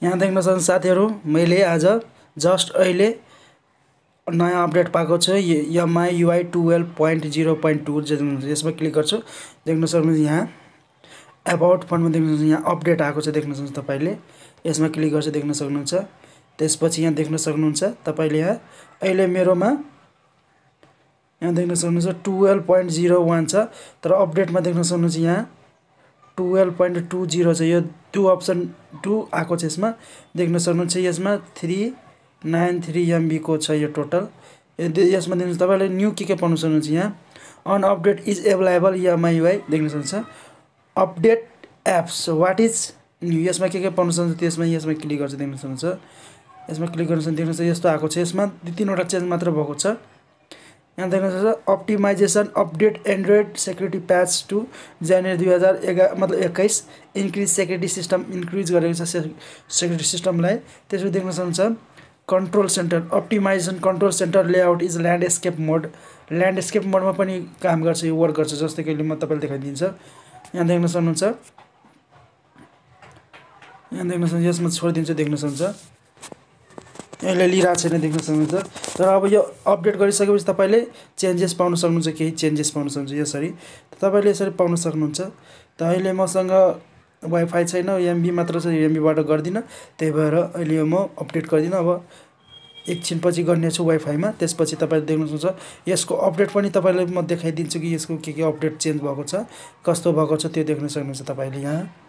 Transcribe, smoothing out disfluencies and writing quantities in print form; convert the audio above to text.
यहाँ देख्न सक्नुहुन्छ साथीहरु, मैले आज जस्ट अहिले नयाँ अपडेट पाएको छु MIUI 12.0.2 यसमा क्लिक गर्छु। देख्न सक्नुहुन्छ यहाँ अबाउट फोनमा देख्न सक्नुहुन्छ यहाँ अपडेट आएको छ, देख्न सक्नुहुन्छ तपाईले। यसमा क्लिक गर्छु, देख्न सक्नुहुन्छ। त्यसपछि यहाँ देख्न सक्नुहुन्छ तपाईले यहाँ अहिले मेरोमा यहाँ देख्न सक्नुहुन्छ 12.01 छ, तर अपडेटमा देख्न सक्नुहुन्छ यहाँ 12.20 छ। यो 2 अप्सन 2 आएको छ। यसमा देख्न सक्नुहुन्छ यसमा 393 MB को छ यो टोटल। यसमा देख्नुहुन्छ तपाईले न्यू के पाउन सक्नुहुन्छ। यहाँ on update is available MIUI देख्न सक्नुहुन्छ। Update apps what is new यसमा के पाउन सक्नुहुन्छ। यसमा क्लिक गर्छ, देख्न सक्नुहुन्छ। यसमा क्लिक गर्नुहुन्छ, देख्न सक्नुहुन्छ यस्तो आएको छ। यसमा 2-3 वटा चेन्ज मात्र भएको छ। यहाँ देख्न सक्नुहुन्छ optimisation update Android security patch to January 2021 increase security system increase गरेको छ सेक्युरिटी सिस्टमलाई। त्यसपछि देख्न सक्नुहुन्छ control centre optimisation control centre layout is landscape मोडमा पनि काम गर्छ, यो वर्क गर्छ। जस्तै कि म तपाईलाई देखाइदिन्छ। यहाँ देख्न सक्नुहुन्छ, यसमा छोडिदिन्छु, देख्न सक्नुहुन्छ यसले लिइरहेको छैन, देख्न सक्नुहुन्छ। तर अब यो अपडेट गरिसकेपछि तपाईले चेन्जेस पाउन सक्नुहुन्छ, केही चेन्जेस पाउन सक्नुहुन्छ यसरी। तपाईले यसरी पाउन सक्नुहुन्छ। त अहिले मसँग वाइफाई छैन, MB मात्र छ, MB बाट गर्दिन, त्यही भएर अहिले म अपडेट गर्दिन। अब एकछिनपछि गर्नेछु वाइफाईमा। त्यसपछि तपाईले देख्न सक्नुहुन्छ यसको अपडेट पनि तपाईलाई म देखाइदिन्छु कि यसको के अपडेट चेन्ज भएको छ, कस्तो भएको छ त्यो देख्न सक्नुहुन्छ तपाईले यहाँ।